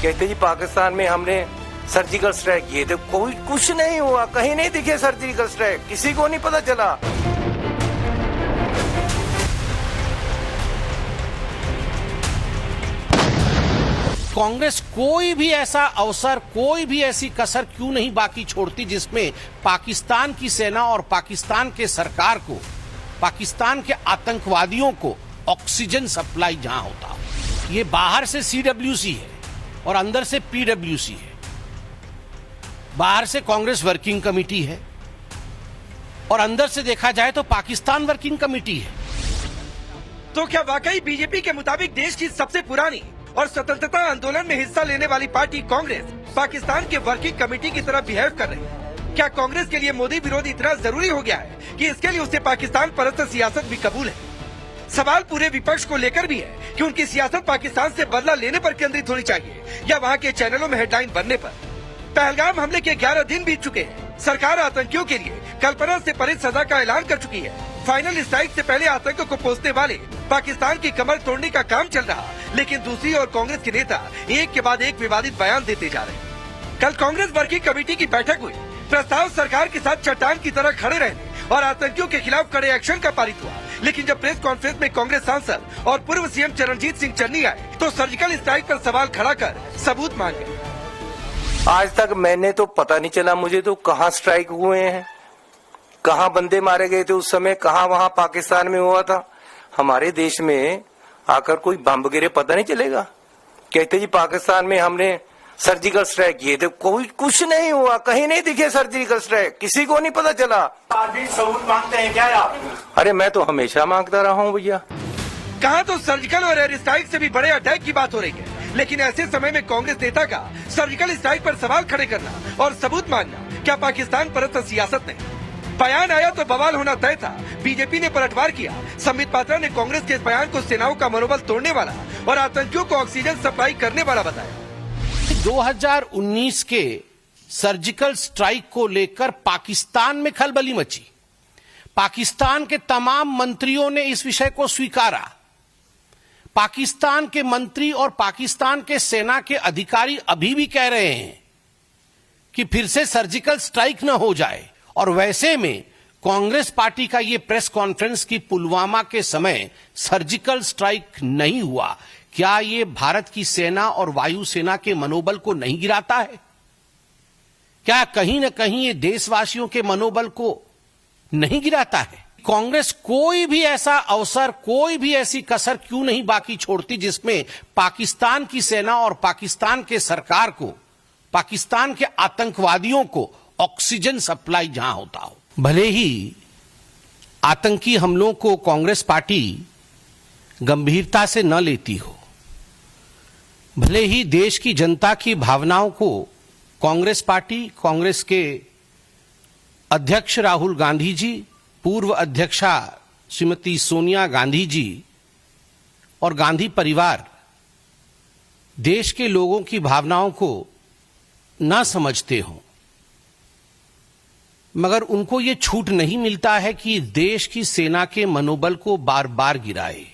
कहते जी पाकिस्तान में हमने सर्जिकल स्ट्राइक किए थे, कोई कुछ नहीं हुआ, कहीं नहीं दिखे सर्जिकल स्ट्राइक, किसी को नहीं पता चला। कांग्रेस कोई भी ऐसा अवसर, कोई भी ऐसी कसर क्यों नहीं बाकी छोड़ती जिसमें पाकिस्तान की सेना और पाकिस्तान के सरकार को, पाकिस्तान के आतंकवादियों को ऑक्सीजन सप्लाई जहां होता हो। ये बाहर से CWC है और अंदर से PWC है। बाहर से कांग्रेस वर्किंग कमेटी है और अंदर से देखा जाए तो पाकिस्तान वर्किंग कमेटी है। तो क्या वाकई बीजेपी के मुताबिक देश की सबसे पुरानी और स्वतंत्रता आंदोलन में हिस्सा लेने वाली पार्टी कांग्रेस पाकिस्तान के वर्किंग कमेटी की तरह बिहेव कर रही है? क्या कांग्रेस के लिए मोदी विरोध इतना जरूरी हो गया है कि इसके लिए उसे पाकिस्तान परस्त सियासत भी कबूल है? सवाल पूरे विपक्ष को लेकर भी है कि उनकी सियासत पाकिस्तान से बदला लेने पर केंद्रित होनी चाहिए या वहाँ के चैनलों में हेडलाइन बनने पर। पहलगाम हमले के 11 दिन बीत चुके हैं। सरकार आतंकियों के लिए कल्पना से परे सजा का ऐलान कर चुकी है। फाइनल स्ट्राइक से पहले आतंक को पोसने वाले पाकिस्तान की कमर तोड़ने का काम चल रहा, लेकिन दूसरी ओर कांग्रेस के नेता एक के बाद एक विवादित बयान देते जा रहे हैं। कल कांग्रेस वर्किंग कमेटी की बैठक हुई। प्रस्ताव सरकार के साथ चट्टान की तरह खड़े रहने और आतंकियों के खिलाफ कड़े एक्शन का पारित हुआ, लेकिन जब प्रेस कॉन्फ्रेंस में कांग्रेस सांसद और पूर्व CM चरणजीत सिंह चन्नी आए तो सर्जिकल स्ट्राइक पर सवाल खड़ा कर सबूत मांगे। आज तक मैंने तो पता नहीं चला मुझे तो कहाँ स्ट्राइक हुए हैं, कहाँ बंदे मारे गए थे उस समय, कहाँ वहाँ पाकिस्तान में हुआ था। हमारे देश में आकर कोई बम गिरे पता नहीं चलेगा। कहते जी पाकिस्तान में हमने सर्जिकल स्ट्राइक किए थे, कोई कुछ नहीं हुआ, कहीं नहीं दिखे सर्जिकल स्ट्राइक, किसी को नहीं पता चला। अभी सबूत मांगते हैं क्या आप? अरे मैं तो हमेशा मांगता रहा हूँ भैया। कहा तो सर्जिकल और एयर स्ट्राइक से भी बड़े अटैक की बात हो रही है, लेकिन ऐसे समय में कांग्रेस नेता का सर्जिकल स्ट्राइक पर सवाल खड़े करना और सबूत मांगना क्या पाकिस्तान परस्त सियासत नहीं? बयान आया तो बवाल होना तय था। बीजेपी ने पलटवार किया। संबित पात्रा ने कांग्रेस के इस बयान को सेनाओं का मनोबल तोड़ने वाला और आतंकियों को ऑक्सीजन सप्लाई करने वाला बताया। 2019 के सर्जिकल स्ट्राइक को लेकर पाकिस्तान में खलबली मची। पाकिस्तान के तमाम मंत्रियों ने इस विषय को स्वीकारा। पाकिस्तान के मंत्री और पाकिस्तान के सेना के अधिकारी अभी भी कह रहे हैं कि फिर से सर्जिकल स्ट्राइक न हो जाए। और वैसे में कांग्रेस पार्टी का ये प्रेस कॉन्फ्रेंस की पुलवामा के समय सर्जिकल स्ट्राइक नहीं हुआ, क्या ये भारत की सेना और वायुसेना के मनोबल को नहीं गिराता है? क्या कहीं न कहीं ये देशवासियों के मनोबल को नहीं गिराता है? कांग्रेस कोई भी ऐसा अवसर, कोई भी ऐसी कसर क्यों नहीं बाकी छोड़ती जिसमें पाकिस्तान की सेना और पाकिस्तान के सरकार को, पाकिस्तान के आतंकवादियों को ऑक्सीजन सप्लाई जहां होता हो। भले ही आतंकी हमलों को कांग्रेस पार्टी गंभीरता से न लेती हो, भले ही देश की जनता की भावनाओं को कांग्रेस पार्टी, कांग्रेस के अध्यक्ष राहुल गांधी जी, पूर्व अध्यक्षा श्रीमती सोनिया गांधी जी और गांधी परिवार देश के लोगों की भावनाओं को न समझते हो, मगर उनको ये छूट नहीं मिलता है कि देश की सेना के मनोबल को बार बार गिराए,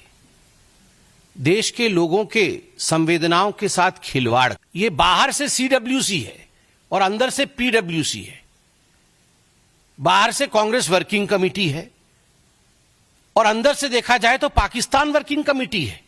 देश के लोगों के संवेदनाओं के साथ खिलवाड़। ये बाहर से CWC है और अंदर से PWC है। बाहर से कांग्रेस वर्किंग कमेटी है और अंदर से देखा जाए तो पाकिस्तान वर्किंग कमेटी है।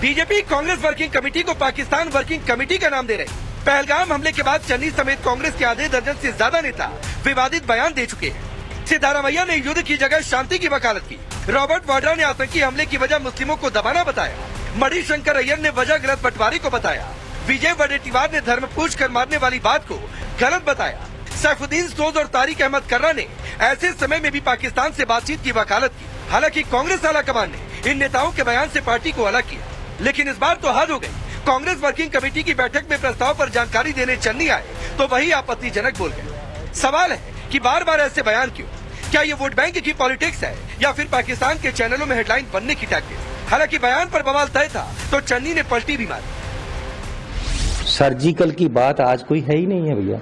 बीजेपी कांग्रेस वर्किंग कमेटी को पाकिस्तान वर्किंग कमेटी का नाम दे रही। पहलगाम हमले के बाद चन्नी समेत कांग्रेस के आधे दर्जन से ज्यादा नेता विवादित बयान दे चुके हैं। सिद्धारमैया ने युद्ध की जगह शांति की वकालत की। रॉबर्ट वाड्रा ने आतंकी हमले की वजह मुस्लिमों को दबाना बताया। मणिशंकर अय्यर ने वजह गलत बंटवारे को बताया। विजय वडेट्टीवार ने धर्म पूछ कर मारने वाली बात को गलत बताया। सैफुद्दीन सोज और तारिक अहमद कर्रा ने ऐसे समय में भी पाकिस्तान से बातचीत की वकालत की। हालांकि कांग्रेस आलाकमान ने इन नेताओं के बयान से पार्टी को अलग किया, लेकिन इस बार तो हद हो गई। कांग्रेस वर्किंग कमेटी की बैठक में प्रस्ताव पर जानकारी देने चन्नी आए तो वही आपत्तिजनक बोल गए। सवाल है कि बार बार ऐसे बयान क्यों? क्या ये वोट बैंक की पॉलिटिक्स है या फिर पाकिस्तान के चैनलों में हेडलाइन बनने की टैक्टिक्स? हालांकि बयान पर बवाल तय था तो चन्नी ने पलटी भी मारी। सर्जिकल की बात आज कोई है ही नहीं है भैया,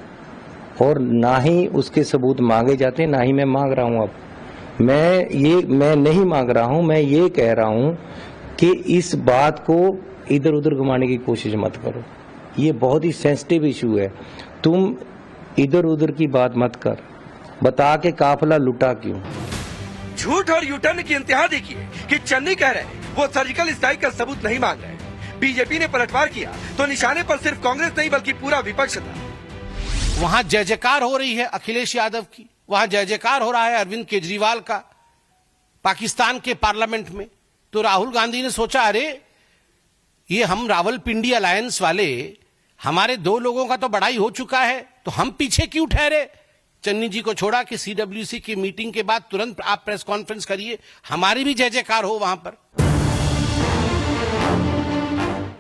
और ना ही उसके सबूत मांगे जाते, ना ही मैं मांग रहा हूं। अब मैं नहीं मांग रहा हूं, मैं ये कह रहा हूं कि इस बात को इधर उधर घुमाने की कोशिश मत करो। ये बहुत ही सेंसिटिव इशू है। तुम इधर उधर की बात मत कर, बता के काफिला लुटा क्यों। झूठ और यूटर्न की इंतहा देखिए कि चन्नी कह रहे हैं वो सर्जिकल स्ट्राइक का सबूत नहीं मांग रहे। बीजेपी ने पलटवार किया तो निशाने पर सिर्फ कांग्रेस नहीं बल्कि पूरा विपक्ष था। वहां जय जयकार हो रही है अखिलेश यादव की, वहां जय जयकार हो रहा है अरविंद केजरीवाल का पाकिस्तान के पार्लियामेंट में। तो राहुल गांधी ने सोचा, अरे ये हम रावलपिंडी अलायंस वाले, हमारे 2 लोगों का तो बड़ाई हो चुका है, तो हम पीछे क्यों ठहरे। चन्नी जी को छोड़ा कि सीडब्ल्यूसी की मीटिंग के बाद तुरंत आप प्रेस कॉन्फ्रेंस करिए, हमारी भी जय जयकार हो वहां पर।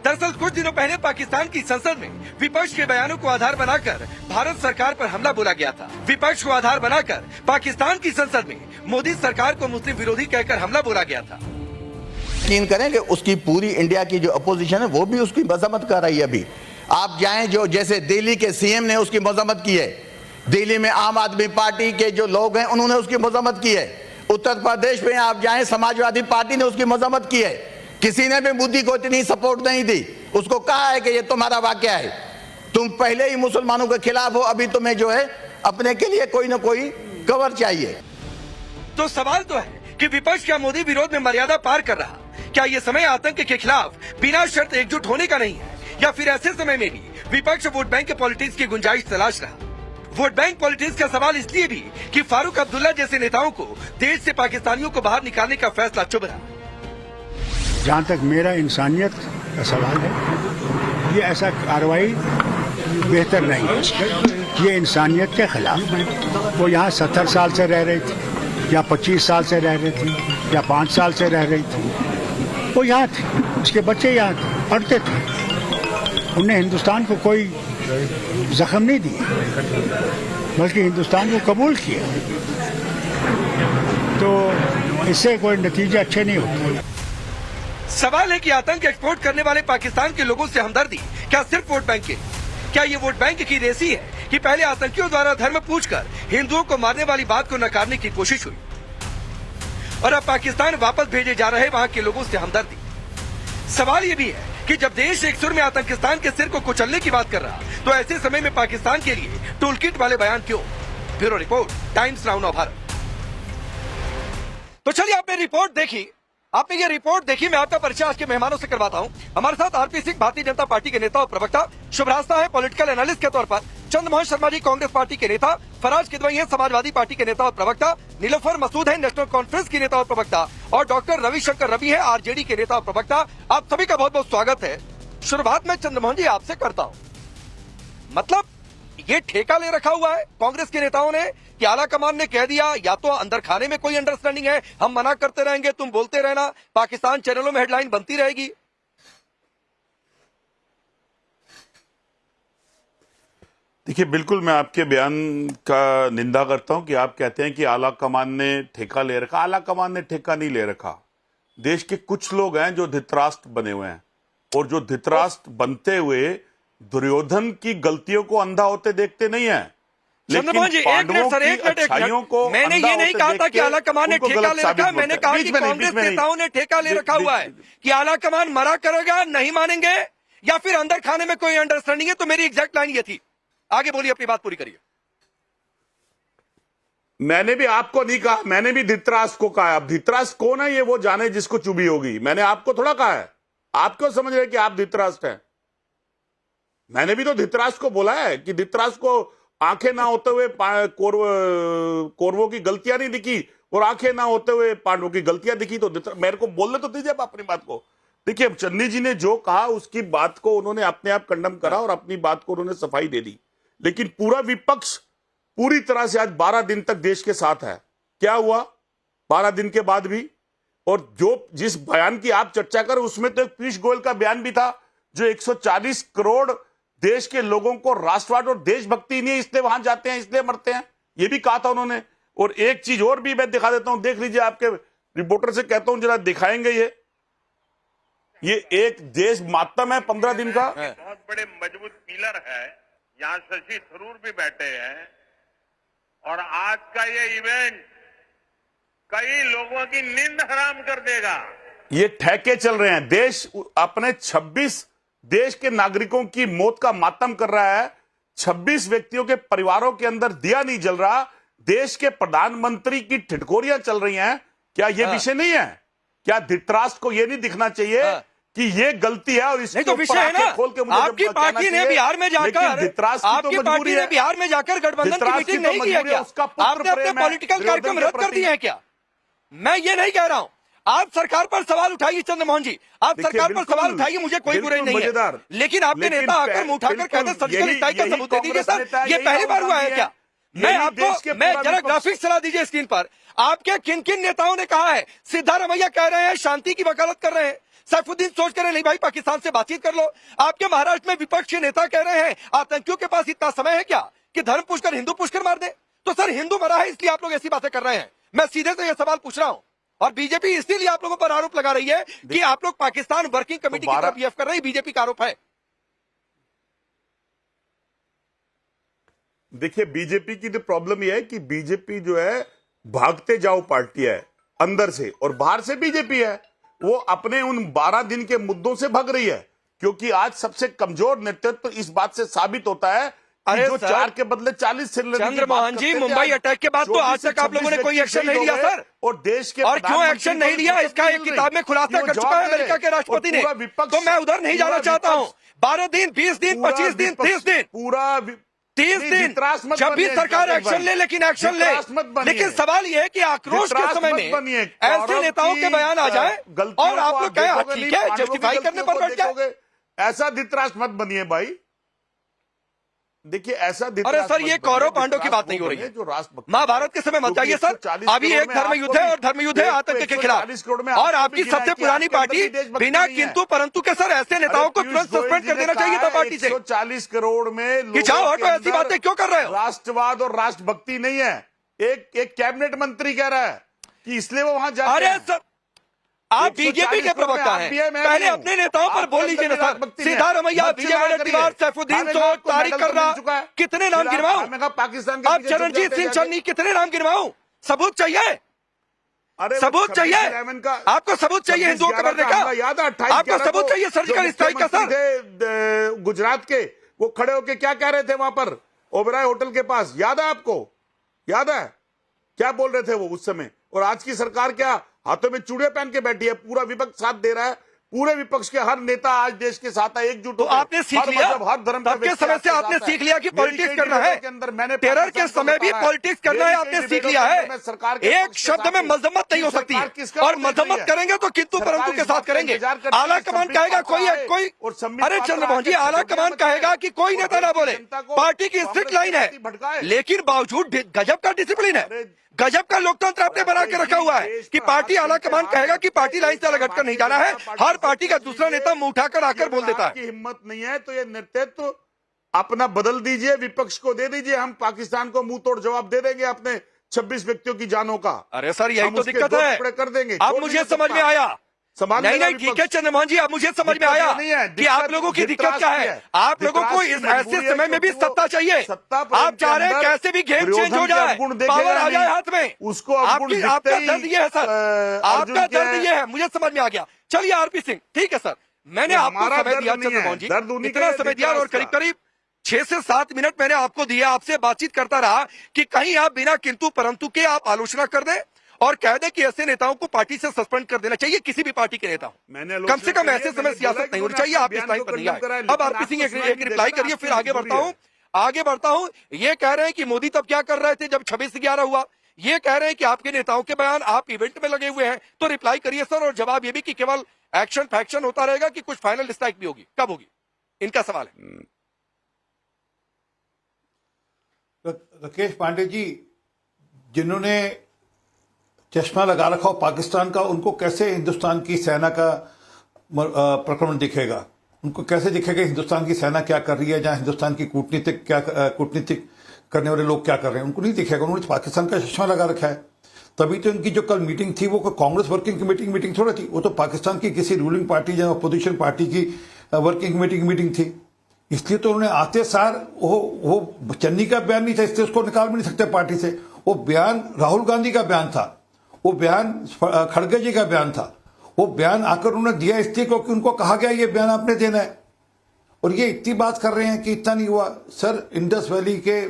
दरअसल कुछ दिनों पहले पाकिस्तान की संसद में विपक्ष के बयानों को आधार बनाकर भारत सरकार पर हमला बोला गया था। विपक्ष को आधार बनाकर पाकिस्तान की संसद में मोदी सरकार को मुस्लिम विरोधी कहकर हमला बोला गया था। यकीन करें कि उसकी पूरी इंडिया की जो अपोजिशन है वो भी उसकी मजम्मत कर रही है। अभी आप जाएं, जो जैसे दिल्ली के सीएम ने उसकी मजम्मत की है, दिल्ली में आम आदमी पार्टी के जो लोग हैं उन्होंने उसकी मजम्मत की है, उत्तर प्रदेश में आप जाएं समाजवादी पार्टी ने उसकी मजम्मत की है। किसी ने भी मोदी को इतनी सपोर्ट नहीं दी, उसको कहा है कि ये तुम्हारा वाकया है, तुम पहले ही मुसलमानों के खिलाफ हो, अभी तुम्हें जो है अपने के लिए कोई ना कोई कवर चाहिए। तो सवाल तो है कि विपक्ष क्या मोदी विरोध में मर्यादा पार कर रहा? क्या ये समय आतंक के खिलाफ बिना शर्त एकजुट होने का नहीं है, या फिर ऐसे समय में भी विपक्ष वोट बैंक के पॉलिटिक्स की गुंजाइश तलाश रहा? वोट बैंक पॉलिटिक्स का सवाल इसलिए भी कि फारूक अब्दुल्ला जैसे नेताओं को देश से पाकिस्तानियों को बाहर निकालने का फैसला चुभ रहा। जहाँ तक मेरा इंसानियत का सवाल है, ये ऐसा कार्रवाई बेहतर नहीं है, ये इंसानियत के खिलाफ है। वो यहाँ 70 साल से रह रही थी, या 25 साल से रह रही थी, या 5 साल से रह रही थी, वो यहाँ थे, उसके बच्चे यहाँ थे, पढ़ते थे, उन्हें हिंदुस्तान को कोई जख्म नहीं दिया, बल्कि हिंदुस्तान को कबूल किया। तो इससे कोई नतीजे अच्छे नहीं होते। सवाल है कि आतंक एक्सपोर्ट करने वाले पाकिस्तान के लोगों से हमदर्दी क्या सिर्फ वोट बैंक की? क्या ये वोट बैंक की रेसी है कि पहले आतंकियों द्वारा धर्म पूछकर हिंदुओं को मारने वाली बात को नकारने की कोशिश हुई और अब पाकिस्तान वापस भेजे जा रहे वहां के लोगों से हमदर्दी? सवाल ये भी है कि जब देश एक सुर में आतंकिस्तान के सिर को कुचलने की बात कर रहा, तो ऐसे समय में पाकिस्तान के लिए टूलकिट वाले बयान क्यों? Bureau report, times now Bharat. तो चलिए, आपने रिपोर्ट देखी, आपने ये रिपोर्ट देखी। मैं आपका परिचय आज के मेहमानों से करवाता हूं। हमारे साथ आरपी सिंह भारतीय जनता पार्टी के नेता और प्रवक्ता, शुभरास्ता है पॉलिटिकल एनालिस्ट के तौर पर, चंद्रमोहन शर्मा जी कांग्रेस पार्टी के नेता, फराज किदवई है समाजवादी पार्टी के नेता और प्रवक्ता, नीलोफर मसूद है नेशनल कॉन्फ्रेंस की नेता और प्रवक्ता, और डॉक्टर रविशंकर रवि है आरजेडी के नेता और प्रवक्ता। आप सभी का बहुत बहुत स्वागत है। शुरुआत में चंद्रमोहन जी आपसे करता हूँ, मतलब ये ठेका ले रखा हुआ है कांग्रेस के नेताओं ने कि आला कमान ने कह दिया, या तो अंदर खाने में कोई अंडरस्टैंडिंग है, हम मना करते रहेंगे, तुम बोलते रहना, पाकिस्तान चैनलों में हेडलाइन बनती रहेगी। देखिए, बिल्कुल मैं आपके बयान का निंदा करता हूं कि आप कहते हैं कि आला कमान ने ठेका ले रखा। आला कमान ने ठेका नहीं ले रखा। देश के कुछ लोग हैं जो धृतराष्ट्र बने हुए हैं, और जो धृतराष्ट्र बनते हुए दुर्योधन की गलतियों को अंधा होते देखते नहीं है, चंद्रमोहन जी, एक मिनट, मैंने ये नहीं कहा था कि आला कमान ने ठेका ले रखा, मैंने कहा कि कांग्रेस नेताओं ने ठेका ले रखा हुआ है कि आला कमान मरा करेगा, नहीं मानेंगे, या फिर अंदर खाने में कोई अंडरस्टैंडिंग है। तो मेरी एग्जैक्ट लाइन ये थी। आगे बोलिए, अपनी बात पूरी करिए। मैंने भी आपको नहीं कहा, मैंने भी धृतराष्ट्र को कहा। अब धृतराष्ट्र कौन है ये वो जाने जिसको चुभी होगी। मैंने आपको थोड़ा कहा है। आप क्यों समझ रहे कि आप धृतराष्ट्र हैं? मैंने भी तो धृतराष्ट्र को बोला है कि धृतराष्ट्र को आंखें ना होते हुए कौरवों की गलतियां नहीं दिखी, और आंखें ना होते हुए पांडवों की गलतियां दिखी। तो मेरे को बोलने तो दीजिए अपनी बात को। देखिए, चन्नी जी ने जो कहा उसकी बात को उन्होंने अपने आप कंडम करा और अपनी बात को उन्होंने सफाई दे दी, लेकिन पूरा विपक्ष पूरी तरह से आज 12 दिन तक देश के साथ है। क्या हुआ 12 दिन के बाद भी? और जिस बयान की आप चर्चा कर, उसमें तो एक पीयूष गोयल का बयान भी था, जो 140 करोड़ देश के लोगों को राष्ट्रवाद और देशभक्ति नहीं, इसलिए वहां जाते हैं, इसलिए मरते हैं, ये भी कहा था उन्होंने। और एक चीज और भी मैं दिखा देता हूं, देख लीजिए, आपके रिपोर्टर से कहता हूं जरा दिखाएंगे। ये एक देश मातम है 15 दिन का। बहुत बड़े मजबूत पिलर है। यहाँ शशि थरूर भी बैठे हैं, और आज का ये इवेंट कई लोगों की नींद हराम कर देगा। ये ठेके चल रहे हैं। देश अपने 26 देश के नागरिकों की मौत का मातम कर रहा है, 26 व्यक्तियों के परिवारों के अंदर दिया नहीं जल रहा, देश के प्रधानमंत्री की ठिठकोरियां चल रही हैं। क्या यह विषय नहीं है? क्या धृतराष्ट्र को यह नहीं दिखना चाहिए कि ये गलती है और इसके तो विषय है ना, आपकी पार्टी ने बिहार में जाकर बिहार में जाकर गठबंधन की मीटिंग नहीं किया क्या? आपने अपने पॉलिटिकल कार्यक्रम रद्द कर दिए हैं क्या? मैं ये नहीं कह रहा हूं, आप सरकार पर सवाल उठाइए चंद्रमोहन जी, आप सरकार पर सवाल उठाइए, मुझे कोई बुराई नहीं है, लेकिन आपके नेता आकर मुंह उठाकर कहते सर्जिकल स्ट्राइक का सबूत दे दीजिए। सर ये पहली बार हुआ है क्या? मैं जरा ग्राफिक्स चला दीजिए स्क्रीन पर, आपके किन किन नेताओं ने कहा है सिद्धारमैया कह रहे हैं शांति की वकालत कर रहे हैं, सैफुद्दीन सोच कर नहीं भाई पाकिस्तान से बातचीत कर लो। आपके महाराष्ट्र में विपक्ष के नेता कह रहे हैं आतंकियों के पास इतना समय है क्या कि धर्म पुष्कर हिंदू पुष्कर मार दे? तो सर हिंदू मरा है इसलिए आप लोग ऐसी बातें कर रहे हैं? मैं सीधे से यह सवाल पूछ रहा हूं, और बीजेपी इसीलिए आप लोगों पर आरोप लगा रही है कि आप लोग पाकिस्तान वर्किंग कमेटी की तरफ बिहेव कर रहे हैं, बीजेपी का आरोप है। देखिए बीजेपी की तो प्रॉब्लम यह है कि बीजेपी जो है भागते जाओ पार्टी है, अंदर से और बाहर से बीजेपी है, वो अपने उन 12 दिन के मुद्दों से भाग रही है, क्योंकि आज सबसे कमजोर नेतृत्व इस बात से साबित होता है कि जो 4 के बदले 40 से चंद्रमोहन जी, मुंबई अटैक के बाद तो आज तक आप लोगों ने कोई एक्शन नहीं लिया सर, और देश के और क्यों एक्शन नहीं लिया इसका एक किताब में खुलासा कर चुका है अमेरिका के राष्ट्रपति ने, तो मैं उधर नहीं जाना चाहता हूं। 12 दिन 20 दिन 25 दिन 30 दिन पूरा 30 दिन जब भी सरकार एक्शन ले, लेकिन एक्शन ले, लेकिन सवाल यह है कि आक्रोश के समय में ऐसे नेताओं के बयान आ जाए और आप लोग कहें ठीक है जस्टिफाई करने पर बैठ जाए। ऐसा धृतराष्ट्र मत बनिए भाई। देखिए ऐसा अरे सर ये कौरव पांडव की बात नहीं हो रही है, जो राष्ट्र महाभारत के समय मत जाइए सर, अभी एक धर्म युद्ध है और धर्म युद्ध है आतंक के खिलाफ, और आपकी सबसे पुरानी पार्टी बिना किंतु परंतु के सर ऐसे नेताओं को तुरंत सस्पेंड कर देना चाहिए था पार्टी से। 140 करोड़ में कि जाओ हटो, ऐसी बातें क्यों कर रहे हो? राष्ट्रवाद और राष्ट्रभक्ति नहीं है। एक कैबिनेट मंत्री कह रहा है कि इसलिए वो वहां जाते हैं। अरे सर आप बीजेपी के प्रवक्ता हैं, पहले अपने नेताओं पर बोल लीजिए ना सर। सिद्धारमैया, विजय वडेट्टीवार, सैफुद्दीन सोच, तारिक कर्रा, कितने नाम गिनवाऊं? पाकिस्तान अब चरणजीत सिंह चन्नी, कितने नाम गिनवाऊं? सबूत चाहिए, सबूत चाहिए, आपको सबूत चाहिए हिंदुओं के मरने का, आपको सबूत चाहिए सर्जिकल स्ट्राइक का सर। गुजरात के वो खड़े होके क्या कह रहे थे वहां पर ओबराय होटल के पास, याद है आपको? याद है क्या बोल रहे थे वो उस समय? और आज की सरकार क्या हाथों में चूड़े पहन के बैठी है? पूरा विपक्ष साथ दे रहा है, पूरे विपक्ष के हर नेता आज देश के साथ है, एकजुट। तो आपने सीख लिया, हर धर्म के समय से आपने सीख लिया कि पॉलिटिक्स करना है, टेरर के समय भी पॉलिटिक्स करना है, आपने सीख लिया है। एक शब्द में मजम्मत नहीं हो सकती है, और मजम्मत करेंगे तो किंतु परंतु के साथ करेंगे। आला कमान कहेगा कोई अरे चंद्रमोहन जी, आला कमान कहेगा कि कोई नेता ना बोले, पार्टी की स्ट्रिक्ट लाइन है, लेकिन बावजूद गजब का डिसिप्लिन है, गजब का लोकतंत्र आपने बना के रखा हुआ है कि पार्टी आला कमान कहेगा कि पार्टी लाइन से अलग हटकर नहीं जाना है, हर पार्टी का दूसरा नेता मुंह उठाकर आकर बोल देता है। हिम्मत नहीं है तो ये नेतृत्व अपना बदल दीजिए, विपक्ष को दे दीजिए, हम पाकिस्तान को मुंह तोड़ जवाब दे देंगे अपने 26 व्यक्तियों की जानों का। अरे सर यही तो दिक्कत है, कर देंगे। अब मुझे समझ में आया। नहीं ठीक है चंद्रमोहन जी, अब मुझे समझ में आया कि आप लोगों की दिक्कत क्या है। आप लोगों को इस ऐसे समय में भी सत्ता चाहिए, आप चाह रहे हैं कैसे भी गेम चेंज हो जाए, पावर आ जाए हाथ में, उसको आपका दर्द ये है सर, आपका दर्द ये है, मुझे समझ में आ गया। चलिए आरपी सिंह, ठीक है सर, मैंने आपको समय दिया चंद्रमोहन जी, इतना समय दिया और करीब करीब 6 से 7 मिनट मैंने आपको दिया, आपसे बातचीत करता रहा कि कहीं आप बिना किंतु परंतु के आप आलोचना कर दें और कह दे कि ऐसे नेताओं को पार्टी से सस्पेंड कर देना चाहिए, किसी भी पार्टी के नेता हो, कम से कम ऐसे समय सियासत नहीं होनी चाहिए। आप इस लाइन पर नहीं आए। अब आरपी सिंह एक रिप्लाई करिए, फिर आगे बढ़ता हूं। ये कह रहे हैं कि मोदी तब क्या कर रहे थे जब 26/11 हुआ, ये कह रहे हैं कि आपके नेताओं के बयान, आप इवेंट में लगे हुए हैं, तो रिप्लाई करिए सर, और जवाब ये भी कि केवल एक्शन फैक्शन होता रहेगा कि कुछ फाइनल स्ट्राइक भी होगी, कब होगी, इनका सवाल है। राकेश पांडे जी, जिन्होंने चश्मा लगा रखा हो पाकिस्तान का, उनको कैसे हिंदुस्तान की सेना का प्रक्रमण दिखेगा? उनको कैसे दिखेगा हिंदुस्तान की सेना क्या कर रही है, जहां हिंदुस्तान की कूटनीतिक करने वाले लोग क्या कर रहे हैं? उनको नहीं दिखेगा, उन्होंने पाकिस्तान का चश्मा लगा रखा है। तभी तो इनकी जो कल मीटिंग थी वो कांग्रेस वर्किंग कमेटी की मीटिंग थोड़ा थी, वो तो पाकिस्तान की किसी रूलिंग पार्टी या अपोजिशन पार्टी की वर्किंग कमेटी की मीटिंग थी। इसलिए तो उन्होंने आते सार वो चन्नी का बयान नहीं था, इसलिए उसको निकाल भी नहीं सकते पार्टी से। वो बयान राहुल गांधी का बयान था, वो बयान खड़गे जी का बयान था, वो बयान आकर उन्होंने दिया इसलिए क्योंकि उनको कहा गया ये बयान आपने देना है। और ये इतनी बात कर रहे हैं कि इतना नहीं हुआ। सर, इंडस वैली के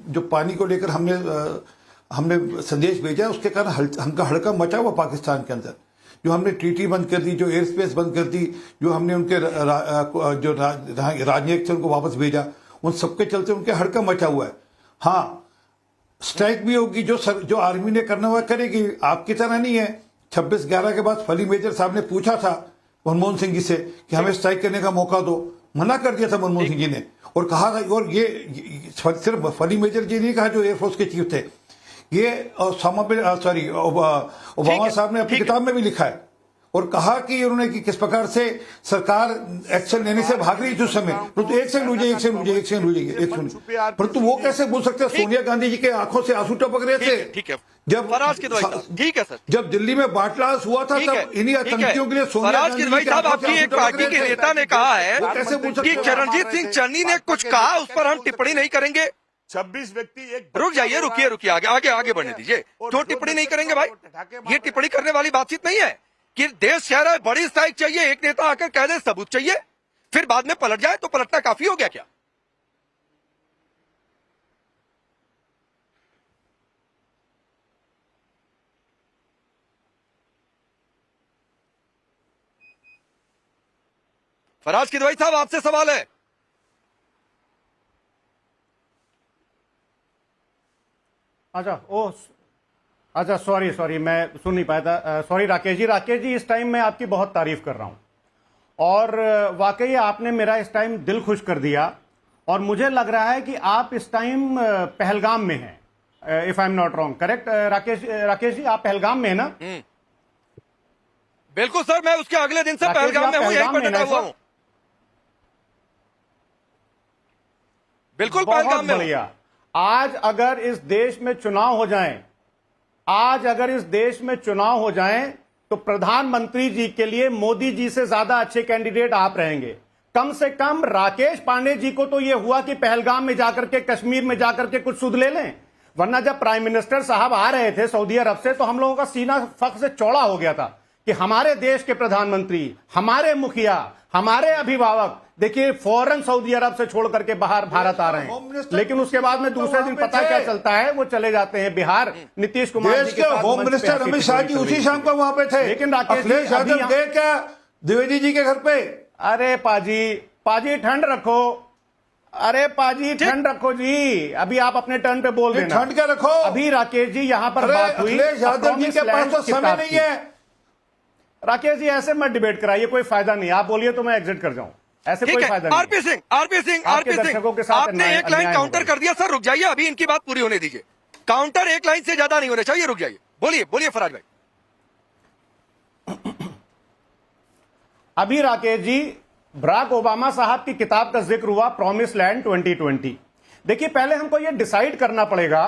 जो पानी को लेकर हमने संदेश भेजा, उसके कारण हमका हड़कंप मचा हुआ पाकिस्तान के अंदर। जो हमने ट्रीटी बंद कर दी, जो एयर स्पेस बंद कर दी, जो हमने उनके जो राजनयिक थे उनको वापस भेजा, उन सबके चलते उनके हड़कंप मचा हुआ है। हाँ, स्ट्राइक भी होगी, जो आर्मी ने करना हुआ करेगी, आपकी तरह नहीं है। 26/11 के बाद फली मेजर साहब ने पूछा था मनमोहन सिंह जी से कि हमें स्ट्राइक करने का मौका दो, मना कर दिया था मनमोहन सिंह जी ने, और कहा था, और ये सिर्फ फली मेजर जी नहीं कहा जो एयरफोर्स के चीफ थे, ये ओबामा साहब ने अपनी किताब में भी लिखा है और कहा कि उन्होंने कि किस प्रकार से सरकार एक्शन लेने से भाग रही थी उस समय। परंतु एक सेकंड रुकिए, परंतु वो कैसे बोल सकते हैं? सोनिया गांधी जी के आंखों से आंसू टपक रहे थे। ठीक है, जब ठीक है सर, जब दिल्ली में बाटलास हुआ था तब इन्हीं आतंकियों के लिए सोनिया गांधी जी के साहब, आपकी एक पार्टी के नेता ने कहा है कि चरणजीत सिंह चन्नी ने कुछ कहा, उस पर हम टिप्पणी नहीं करेंगे। 26 व्यक्ति एक रुक जाइए, रुकिए, आगे बढ़ने दीजिए। जो टिप्पणी नहीं करेंगे भाई, ये टिप्पणी करने वाली बातचीत नहीं है कि देश कह रहा है बड़ी स्ट्राइक चाहिए, एक नेता आकर कह दे सबूत चाहिए, फिर बाद में पलट जाए, तो पलटना काफी हो गया क्या? फराज किदवई साहब, आपसे सवाल है। अच्छा, सॉरी, मैं सुन नहीं पाया था। सॉरी राकेश जी, इस टाइम मैं आपकी बहुत तारीफ कर रहा हूं और वाकई आपने मेरा इस टाइम दिल खुश कर दिया, और मुझे लग रहा है कि आप इस टाइम पहलगाम में हैं, if I am not wrong, correct? Rakesh ji, आप पहलगाम में हैं ना? बिल्कुल सर, मैं उसके अगले दिन से पहलगाम में हूं, यहीं पर डटा हुआ हूं। बिल्कुल पहलगाम में। बढ़िया। आज अगर इस देश में चुनाव हो जाएं, तो प्रधानमंत्री जी के लिए मोदी जी से ज्यादा अच्छे कैंडिडेट आप रहेंगे। कम से कम राकेश पांडे जी को तो यह हुआ कि पहलगाम में जाकर के, कश्मीर में जाकर के कुछ सुध ले लें, वरना जब प्राइम मिनिस्टर साहब आ रहे थे सऊदी अरब से, तो हम लोगों का सीना फख्र से चौड़ा हो गया था कि हमारे देश के प्रधानमंत्री, हमारे मुखिया, हमारे अभिभावक देखिए फौरन सऊदी अरब से छोड़ करके बाहर भारत आ रहे हैं। लेकिन उसके बाद में दूसरे दिन पता क्या चलता है, वो चले जाते हैं बिहार, नीतीश कुमार जी के साथ। होम मिनिस्टर अमित शाह जी उसी शाम को वहां पे थे। लेकिन राकेश जी गए क्या द्विवेदी जी के घर पे? अरे पाजी ठंड रखो, अरे पाजी ठंड रखो जी, अभी आप अपने टर्न पे बोल देना। ठंड क्या रखो? अभी राकेश जी यहाँ पर बात हुई, यादव जी के पास तो समय नहीं है। राकेश जी ऐसे मत डिबेट कराइए, कोई फायदा नहीं। आप बोलिए तो मैं एग्जिट कर जाऊं, ऐसे कोई फायदा नहीं। आरपी सिंह, आपने एक लाइन काउंटर कर दिया सर, रुक जाइए, अभी इनकी बात पूरी होने दीजिए। काउंटर एक लाइन से ज्यादा नहीं होना चाहिए, रुक जाइए, बोलिए फराज भाई। अभी राकेश जी, बराक ओबामा साहब की किताब का जिक्र हुआ, प्रॉमिस लैंड 2020। देखिए, पहले हमको यह डिसाइड करना पड़ेगा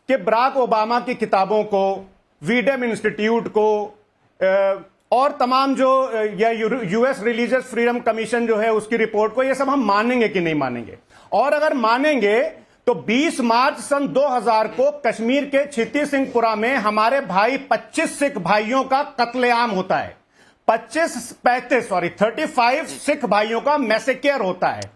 कि बराक ओबामा की किताबों को, वीडेम इंस्टीट्यूट को, और तमाम जो यूएस रिलीजियस फ्रीडम कमीशन जो है उसकी रिपोर्ट को, ये सब हम मानेंगे कि नहीं मानेंगे। और अगर मानेंगे तो 20 मार्च सन 2000 को कश्मीर के छित्ती सिंहपुरा में हमारे भाई 25 सिख भाइयों का कत्लेआम होता है। 35 सिख भाइयों का मैसेकेयर होता है,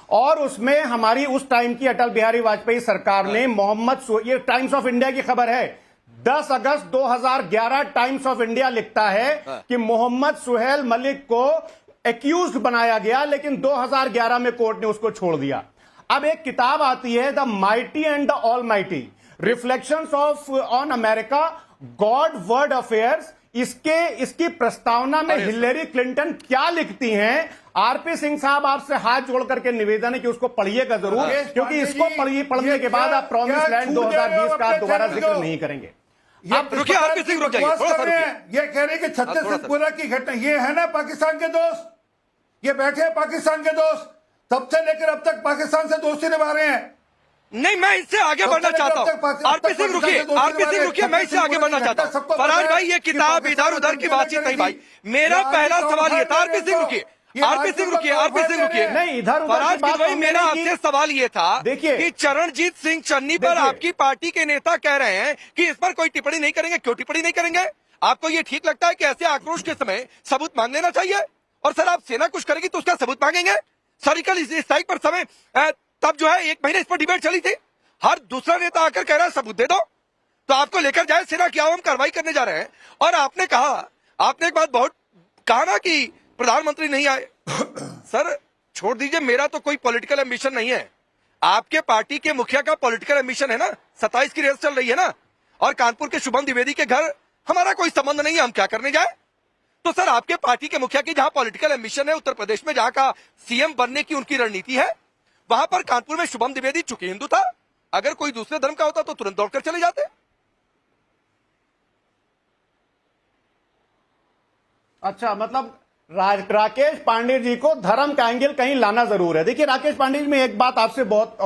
और उसमें हमारी उस टाइम की अटल बिहारी वाजपेयी सरकार ने ये टाइम्स ऑफ इंडिया की खबर है, 10 अगस्त 2011 टाइम्स ऑफ इंडिया लिखता है कि मोहम्मद सुहेल मलिक को एक्यूज्ड बनाया गया, लेकिन 2011 में कोर्ट ने उसको छोड़ दिया। अब एक किताब आती है, the mighty and the all mighty, reflections on America, God word affairs. इसकी प्रस्तावना में हिलेरी क्लिंटन क्या लिखती हैं? आरपी सिंह साहब, आपसे हाथ जोड़ करके निवेदन है कि उसको पढ़िएगा जरूर, क्योंकि इसको पढ़ने के बाद आप प्रॉमिस लैंड 2020 का दोबारा जिक्र नहीं करेंगे। आप रुकिए, आरपी सिंह रुक जाइए, थोड़ा सा रुकिए। ये कह रहे हैं कि छत्तीसगढ़ की घटना, ये है ना पाकिस्तान के दोस्त, ये बैठे हैं पाकिस्तान के दोस्त, तब से लेकर अब तक पाकिस्तान से दोस्ती निभा रहे हैं। नहीं, मैं इससे आगे बढ़ना चाहता हूँ। आरपी सिंह रुकिए, मैं इससे आगे बढ़ना चाहता हूँ। फराज भाई, ये किताब इधर उधर की बातचीत नहीं भाई, मेरा पहला सवाल ये था। आरपी सिंह रुकिए, नहीं, इधर फराज भाई, मेरा आपसे सवाल ये था कि चरणजीत सिंह चन्नी पर आपकी पार्टी के नेता कह रहे हैं कि इस पर कोई टिप्पणी नहीं करेंगे। क्यों टिप्पणी नहीं करेंगे? आपको ये ठीक लगता है कि ऐसे आक्रोश के समय सबूत मांग लेना चाहिए? और सर, आप सेना कुछ करेगी तो उसका सबूत मांगेंगे? सर्जिकल स्ट्राइक पर समय तब जो है 1 महीने इस पर डिबेट चली थी। हर दूसरा नेता आकर कह रहा है सबूत दे दो, तो आपको लेकर जाए सिरा क्या हम कार्रवाई करने जा रहे हैं। और आपने एक बात बहुत कहा ना कि प्रधानमंत्री नहीं आए। सर छोड़ दीजिए, मेरा तो कोई पॉलिटिकल एम्बिशन नहीं है, आपके पार्टी के मुखिया का पॉलिटिकल एम्बिशन है ना। 27 की रेस चल रही है ना, और कानपुर के शुभम द्विवेदी के घर हमारा कोई संबंध नहीं है, हम क्या करने जाए। तो सर आपके पार्टी के मुखिया की जहां पॉलिटिकल एम्बिशन है, उत्तर प्रदेश में जहां का सीएम बनने की उनकी रणनीति है, वहां पर कानपुर में शुभम द्विवेदी चूंकि हिंदू था, अगर कोई दूसरे धर्म का होता तो तुरंत दौड़कर चले जाते। अच्छा, मतलब राकेश पांडे जी को धर्म का एंगल कहीं लाना जरूर है। देखिए राकेश पांडे जी, मैं एक बात आपसे बहुत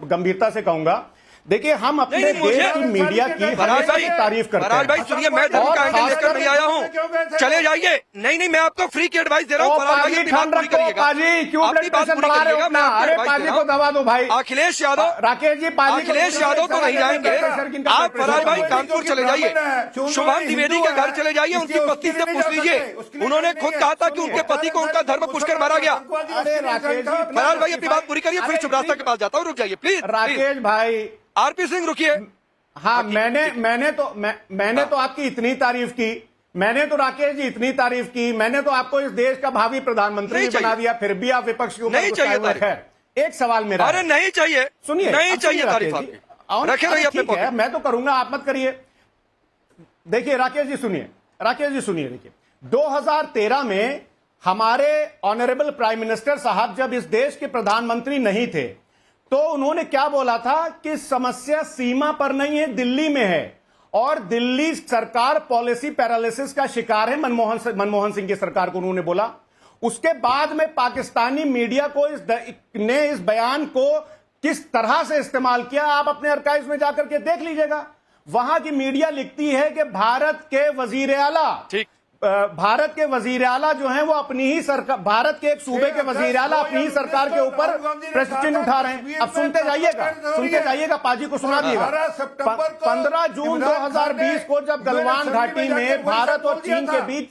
गंभीरता से कहूंगा। देखिए हम अपने देश की मीडिया की तारीफ करते हैं। फराज भाई सुनिए, मैं धर्म का एंगल लेकर नहीं आया हूँ, चले जाइए। नहीं मैं आपको फ्री की एडवाइस दे रहा हूँ। फराज भाई अपनी बात पूरी करिएगा। क्यों ब्लड प्रेशर बढ़ा रहे हो अपना? अरे पाजी को दबा दो भाई। अखिलेश यादव, राकेश जी, अखिलेश यादव तो नहीं जाएंगे। आप फराज भाई कानपुर चले जाइए, शुभम द्विवेदी के घर चले जाइए, उनकी पत्नी से पूछ लीजिए। उन्होंने खुद कहा था कि उनके पति को उनका धर्म पूछकर मारा गया। फराज भाई अपनी बात पूरी करिए, फिर शुभरास्ता के पास जाता हूँ। रुक जाइए प्लीज। राकेश भाई, आरपी सिंह रुकिए। हाँ, मैंने तो आपकी इतनी तारीफ की, मैंने तो राकेश जी इतनी तारीफ की, मैंने तो आपको इस देश का भावी प्रधानमंत्री बना दिया, फिर भी आप विपक्ष के ऊपर गुस्साए हुए हैं। एक सवाल मेरा, अरे नहीं चाहिए, सुनिए, नहीं चाहिए तारीफ, रखे रहिए अपने ठीक है, मैं तो करूंगा, आप मत करिए। देखिए राकेश जी सुनिए, देखिए 2013 में हमारे ऑनरेबल प्राइम मिनिस्टर साहब जब इस देश के प्रधानमंत्री नहीं थे, तो उन्होंने क्या बोला था कि समस्या सीमा पर नहीं है, दिल्ली में है, और दिल्ली सरकार पॉलिसी पैरालिसिस का शिकार है। मनमोहन सिंह की सरकार को उन्होंने बोला। उसके बाद में पाकिस्तानी मीडिया को इस बयान को किस तरह से इस्तेमाल किया, आप अपने आर्काइव्स में जाकर के देख लीजिएगा। वहां की मीडिया लिखती है कि भारत के वजीर आला जो हैं वो अपनी ही सरकार, भारत के एक सूबे के वजीर आला अपनी ही सरकार के ऊपर प्रश्न चिन्ह उठा रहे हैं। अब सुनते जाइएगा, पाजी को सुना दिएगा। 15 जून 2020 को जब गलवान घाटी में भारत और चीन के बीच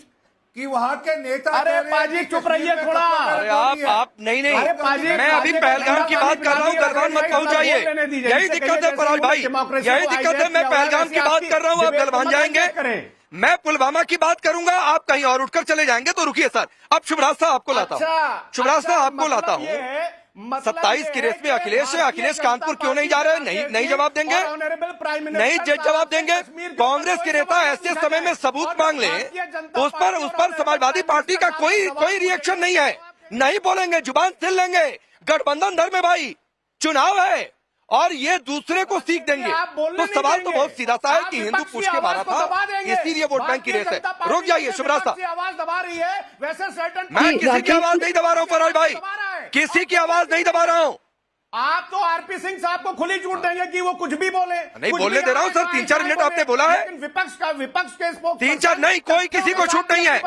कि वहां के नेता, अरे पाजी चुप रहिए थोड़ा। अरे आप नहीं, मैं अभी पहलगाम की बात कर रहा हूँ, गलवान मत पहुंच जाइए। यही दिक्कत है फराज भाई, यही दिक्कत है। मैं पहलगाम की बात कर रहा हूँ, आप गलवान जाएंगे। मैं पुलवामा की बात करूंगा, आप कहीं और उठकर चले जाएंगे। तो रुकिए सर, अब शुभरास्ता आपको लाता हूँ, शुभरास्ता आपको लाता हूँ। 27 की रेस में अखिलेश है, अखिलेश कानपुर क्यों नहीं जा रहे? नहीं जवाब देंगे, नहीं जवाब देंगे। कांग्रेस के नेता ऐसे समय में सबूत मांग ले, उस पर समाजवादी पार्टी का कोई रिएक्शन नहीं है, नहीं बोलेंगे, जुबान सिल लेंगे। गठबंधन धर्म है भाई, चुनाव है, और ये दूसरे को सीख देंगे। तो सवाल तो बहुत सीधा सा है कि हिंदू पूछ के मारा था, इसीलिए वोट बैंक की रेस है। रुक जाइए शुभरास्ता, आवाज दबा रही है वैसे मैं किसी की आवाज नहीं दबा रहा हूँ फराज भाई, किसी की आवाज नहीं दबा रहा हूँ। आप तो आरपी सिंह साहब को खुली छूट देंगे कि वो कुछ भी बोले। नहीं बोलने दे रहा हूँ सर, 3-4 मिनट आपने बोला है। विपक्ष के 3-4 नहीं, कोई किसी को छूट नहीं है,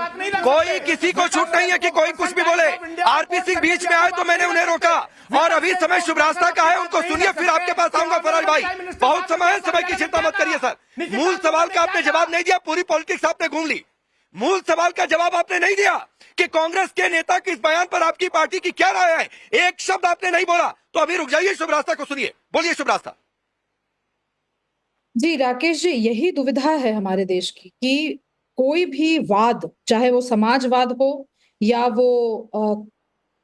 कोई किसी को छूट नहीं है कि कोई कुछ भी बोले। आरपी सिंह बीच में आए तो मैंने उन्हें रोका, और अभी समय शुभरास्ता का है, उनको सुनिए, फिर आपके पास आऊंगा फराज भाई। बहुत समय है, समय की चिंता मत करिए सर। मूल सवाल का आपने जवाब नहीं दिया, पूरी पॉलिटिक्स आपने घूम ली। मूल सवाल का जवाब आपने नहीं दिया कि कांग्रेस के नेता के इस बयान पर आपकी पार्टी की क्या राय है, एक शब्द आपने नहीं बोला। तो अभी रुक जाइए, शुभरास्ता को सुनिए, बोलिए शुभरास्ता। जी राकेश जी, यही दुविधा है हमारे देश की कि कोई भी वाद, चाहे वो समाजवाद हो या वो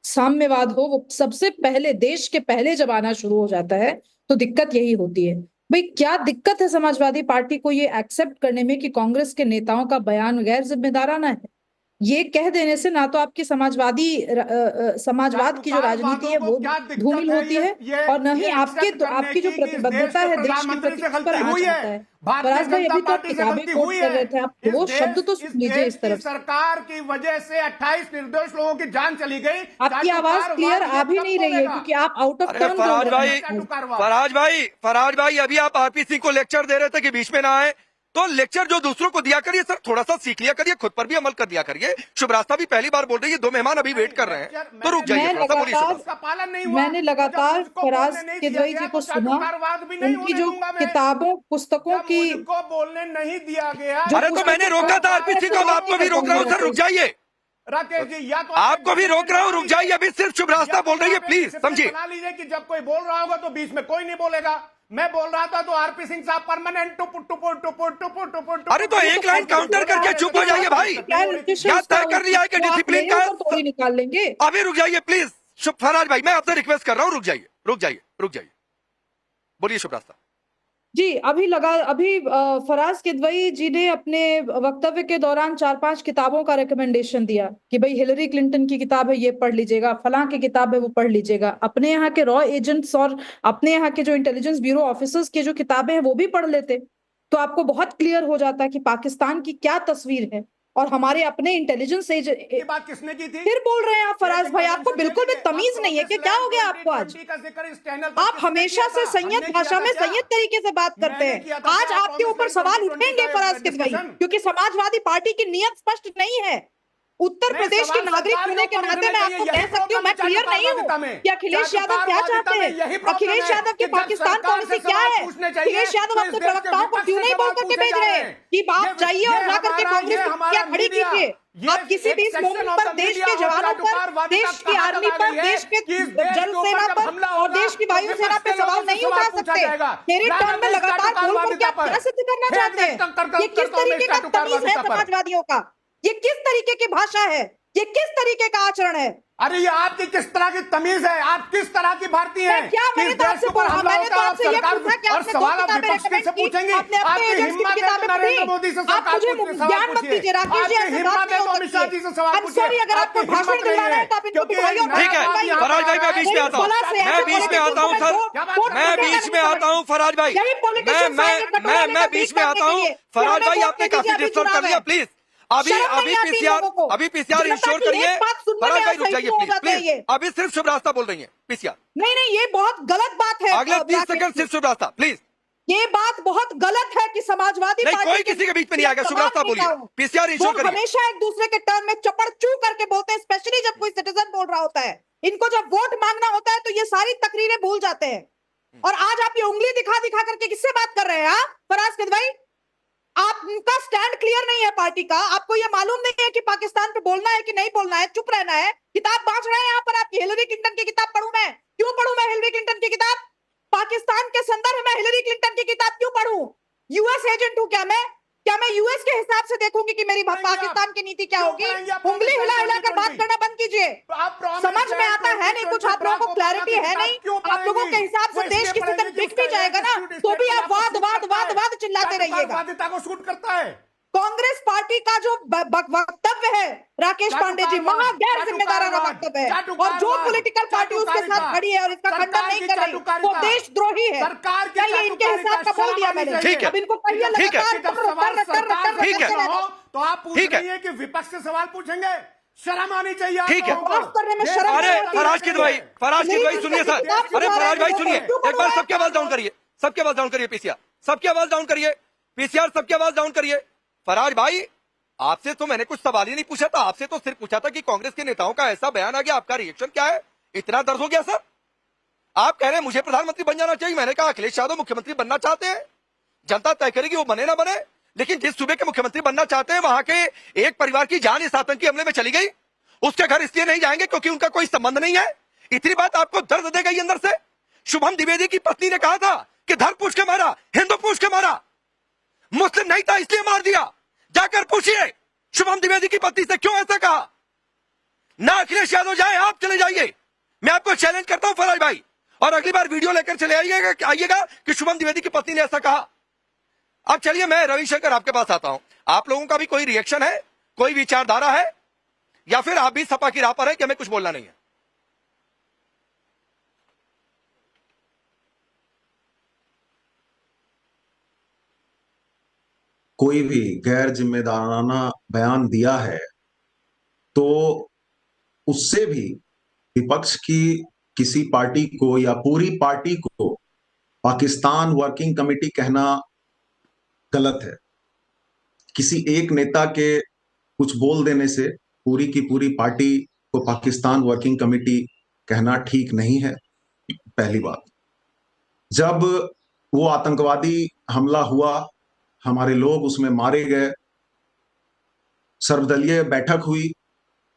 साम्यवाद हो, वो सबसे पहले देश के पहले जब आना शुरू हो जाता है तो दिक्कत यही होती है। भाई क्या दिक्कत है समाजवादी पार्टी को ये एक्सेप्ट करने में कि कांग्रेस के नेताओं का बयान गैर जिम्मेदाराना है? ये कह देने से ना तो आपकी समाजवाद की जो राजनीति है वो धूमिल होती है, और न ही आपकी जो प्रतिबद्धता है देश के प्रति पर आंच आता है। फराज भाई अभी तो आप किताबें कोट कर रहे थे, आप वो शब्द तो सुन लीजिए इस तरफ। सरकार की वजह से 28 निर्दोष लोगों की जान चली गई। आपकी आवाज क्लियर आ भी नहीं रही है क्योंकि आप आउट ऑफ टर्न। फराज भाई अभी आप आरपीसी को लेक्चर दे रहे थे कि बीच में ना आए, तो लेक्चर जो दूसरों को दिया करिए सर, थोड़ा सा सीख लिया करिए, खुद पर भी अमल कर दिया करिए। शुभरास्ता भी पहली बार बोल रही है, 2 मेहमान अभी वेट कर रहे हैं, तो रुक जाइए थोड़ा सा, बोलिए। मैंने लगातार फराज किदवई जी को सुना, उनकी जो किताबों पुस्तकों की बोलने नहीं दिया गया। अरे तो मैंने रोका था आरपीसी को, आपको भी रोक रहा हूँ सर, रुक जाइए। राकेश जी, या तो आपको भी रोक रहा हूं, रुक जाइए, अभी सिर्फ शुभ रास्ता बोल रही है, प्लीज समझिए। बना लीजिए कि जब कोई बोल रहा होगा तो बीच में कोई नहीं बोलेगा। मैं बोल रहा था तो आरपी सिंह साहब परमानेंट टुपुर। अरे तो एक लाइन काउंटर करके चुप हो जाइए भाई, क्या तय कर लिया है कि डिसिप्लिन का थोड़ी निकाल लेंगे। अभी रुक जाइए प्लीज, फराज भाई मैं आपसे रिक्वेस्ट कर रहा हूं, रुक जाइए, बोलिए शुभ रास्ता। जी, अभी फराज किदवई जी ने अपने वक्तव्य के दौरान 4-5 किताबों का रिकमेंडेशन दिया कि भाई हिलरी क्लिंटन की किताब है ये पढ़ लीजिएगा, फलां की किताब है वो पढ़ लीजिएगा। अपने यहाँ के रॉ एजेंट्स और अपने यहाँ के जो इंटेलिजेंस ब्यूरो ऑफिसर्स की जो किताबें हैं वो भी पढ़ लेते तो आपको बहुत क्लियर हो जाता कि पाकिस्तान की क्या तस्वीर है और हमारे अपने इंटेलिजेंस ये बात किसने की थी? फिर बोल रहे हैं आप फराज भाई, आपको बिल्कुल भी तमीज नहीं है कि क्या हो गया आपको आज? आप हमेशा से संयत भाषा में संयत तरीके से बात करते हैं। आज आपके ऊपर सवाल उठेंगे फराज किदवई, क्योंकि समाजवादी पार्टी की नियत स्पष्ट नहीं है। उत्तर प्रदेश के नागरिक होने के नाते मैं आपको कह सकती हूँ, मैं क्लियर नहीं हूँ कि अखिलेश यादव क्या चाहते हैं। अखिलेश यादव की पाकिस्तान पॉलिसी क्या है? अखिलेश यादव अपने प्रवक्ताओं को क्यों नहीं बोल करके भेज रहे हैं कि आप जाइए और जा करके कांग्रेस की क्या खड़ी कीजिए? आप किसी भी इस मोमेंट पर देश के जवानों पर, देश की आर्मी पर, देश के जल सेना पर और देश की वायु सेना पे सवाल नहीं उठा सकते। मेरे टर्म में लगातार बोल करके आप क्या सिद्ध करना चाहते हैं? ये किस तरीके का तमीज है समाजवादियों का? ये किस तरीके की भाषा है? ये किस तरीके का आचरण है? अरे ये आपकी किस तरह की तमीज है? आप किस तरह की भारतीय हैं? क्या मैंने तो आपसे पूछा, मैंने तो आपसे ये पूछा कि आपने दो किताबें रेकमेंड की, आपने अपने एजेंट्स की किताबें पढ़ी। आप मुझे ज्ञान मत दीजिए राकेश जी, ऐसे बात नहीं हो सकती है। I'm sorry, अगर आपको भाषण दिलवाना है तो आप इनको बिठाइए। ठीक है फराज भाई, मैं बीच में आता हूँ सर, मैं बीच में आता हूँ फराज भाई, मैं बीच में आता हूँ फराज भाई, आपने काफी डिस्टर्ब कर लिया, प्लीज अभी पीसीआर इंश्योर करिए। फराज भाई रुक जाइए प्लीज, अभी सिर्फ शुभ रास्ता बोल रही है पीसीआर। नहीं, ये बहुत गलत बात है। अगले 30 सेकंड सिर्फ शुभ रास्ता प्लीज। ये बात बहुत गलत है कि समाजवादी नहीं, पार्टी कोई किसी के बीच में नहीं आएगा। शुभ रास्ता बोलिए, पीसीआर इंश्योर करिए। हमेशा एक दूसरे के टर्म में चपड़ चू करके बोलते हैं, स्पेशली जब कोई सिटीजन बोल रहा होता है। इनको जब वोट मांगना होता है तो ये सारी तकरीरें भूल जाते हैं। और आज आप ये उंगली दिखा करके किससे बात कर रहे हैं? फराज किदवई, आपका स्टैंड क्लियर नहीं है पार्टी का। आपको यह मालूम नहीं है कि पाकिस्तान पे बोलना है कि नहीं बोलना है, चुप रहना है। किताब बांट रहे हैं यहाँ पर आपकी। हिलरी क्लिंटन की किताब पढ़ूं मैं? क्यों पढ़ूं मैं हिलरी क्लिंटन की किताब? पाकिस्तान के संदर्भ में हिलरी क्लिंटन की किताब क्यों पढ़ूं? यूएस एजेंट हूं क्या मैं यूएस के हिसाब से देखूंगी कि मेरी पाकिस्तान की नीति क्या होगी? उंगली हिला कर बात करना बंद कीजिए। समझ में आता है नहीं कुछ, आप लोगों को क्लैरिटी है नहीं। आप लोगों के हिसाब से देश किसी दिन बिक भी जाएगा ना तो भी आप वाद चिल्लाते रहिएगा। को शूट करता है कांग्रेस पार्टी का जो वक्तव्य है राकेश पांडे जी, महा गैर जिम्मेदाराना वक्तव्य है। और जो पॉलिटिकल पार्टी उसके साथ खड़ी है और इसका खंडन नहीं कर रही वो देशद्रोही है। कहिए, इनके हिसाब का बोल दिया मैंने। ठीक है, अब इनको कहिए ठीक है, ठीक है। तो आप पूछ रही है कि विपक्ष से सवाल पूछेंगे, शर्म आनी चाहिए। ठीक है, करने में शर्म। अरे फराज किदवई सुनिए सर, अरे फराज भाई सुनिए, एक बार सबकी आवाज डाउन करिए, सबकी आवाज डाउन करिए पीसीआर, सबकी आवाज डाउन करिए पीसीआर, सबकी आवाज डाउन करिए। फराज भाई, आपसे तो मैंने कुछ सवाल ही नहीं पूछा था, आपसे तो सिर्फ पूछा था कि कांग्रेस के नेताओं का ऐसा बयान आ गया, आपका रिएक्शन क्या है? इतना दर्द हो गया सर? आप कह रहे हैं मुझे प्रधानमंत्री बन जाना चाहिए, मैंने कहा अखिलेश यादव मुख्यमंत्री बनना चाहते हैं, जनता तय करेगी वो बने ना बने। लेकिन जिस सूबे के मुख्यमंत्री बनना चाहते हैं वहां के एक परिवार की जान इस आतंकी हमले में चली गई, उसके घर इसलिए नहीं जाएंगे क्योंकि उनका कोई संबंध नहीं है। इतनी बात आपको दर्द दे गई अंदर से? शुभम द्विवेदी की पत्नी ने कहा था कि धर्म पूछ के मारा, हिंदू पूछ के मारा, मुस्लिम नहीं था इसलिए मार दिया। जाकर पूछिए शुभम द्विवेदी की पत्नी से क्यों ऐसा कहा। ना अखिलेश यादव जाए, आप चले जाइए। मैं आपको चैलेंज करता हूं फराज भाई, और अगली बार वीडियो लेकर चले आइएगा कि शुभम द्विवेदी की पत्नी ने ऐसा कहा। अब चलिए मैं रविशंकर आपके पास आता हूं, आप लोगों का भी कोई रिएक्शन है, कोई विचारधारा है, या फिर आप भी सपा की राह पर है कि हमें कुछ बोलना नहीं है? कोई भी गैर जिम्मेदाराना बयान दिया है तो उससे भी विपक्ष की किसी पार्टी को या पूरी पार्टी को पाकिस्तान वर्किंग कमेटी कहना गलत है। किसी एक नेता के कुछ बोल देने से पूरी की पूरी पार्टी को पाकिस्तान वर्किंग कमेटी कहना ठीक नहीं है। पहली बात, जब वो आतंकवादी हमला हुआ, हमारे लोग उसमें मारे गए, सर्वदलीय बैठक हुई,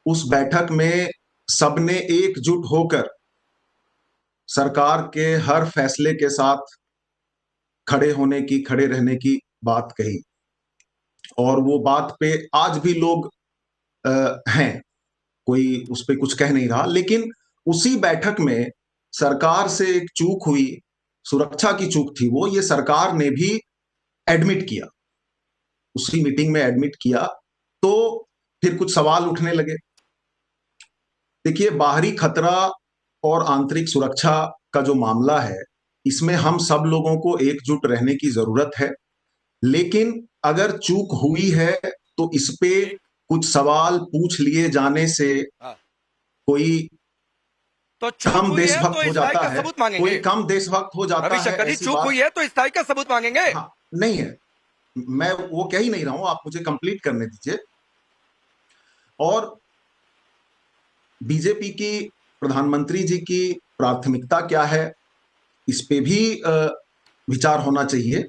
उस बैठक में सबने एकजुट होकर सरकार के हर फैसले के साथ खड़े रहने की बात कही, और वो बात पे आज भी लोग हैं, कोई उस पे कुछ कह नहीं रहा। लेकिन उसी बैठक में सरकार से एक चूक हुई, सुरक्षा की चूक थी वो, ये सरकार ने भी एडमिट किया, उसी मीटिंग में एडमिट किया। तो फिर कुछ सवाल उठने लगे। देखिए, बाहरी खतरा और आंतरिक सुरक्षा का जो मामला है, इसमें हम सब लोगों को एकजुट रहने की जरूरत है। लेकिन अगर चूक हुई है तो इस पे कुछ सवाल पूछ लिए जाने से कोई तो चूक कम हुई है देशभक्त तो हो इस जाता का है, सबूत मांगेंगे। कोई कम देशभक्त हो जाता है। रविशंकर जी, ऐसी चूक बात हुई है तो इस का सबूत मांगेंगे। हाँ, नहीं है, मैं वो कह ही नहीं रहा हूं, आप मुझे कंप्लीट करने दीजिए। और बीजेपी की, प्रधानमंत्री जी की प्राथमिकता क्या है, इस पे भी विचार होना चाहिए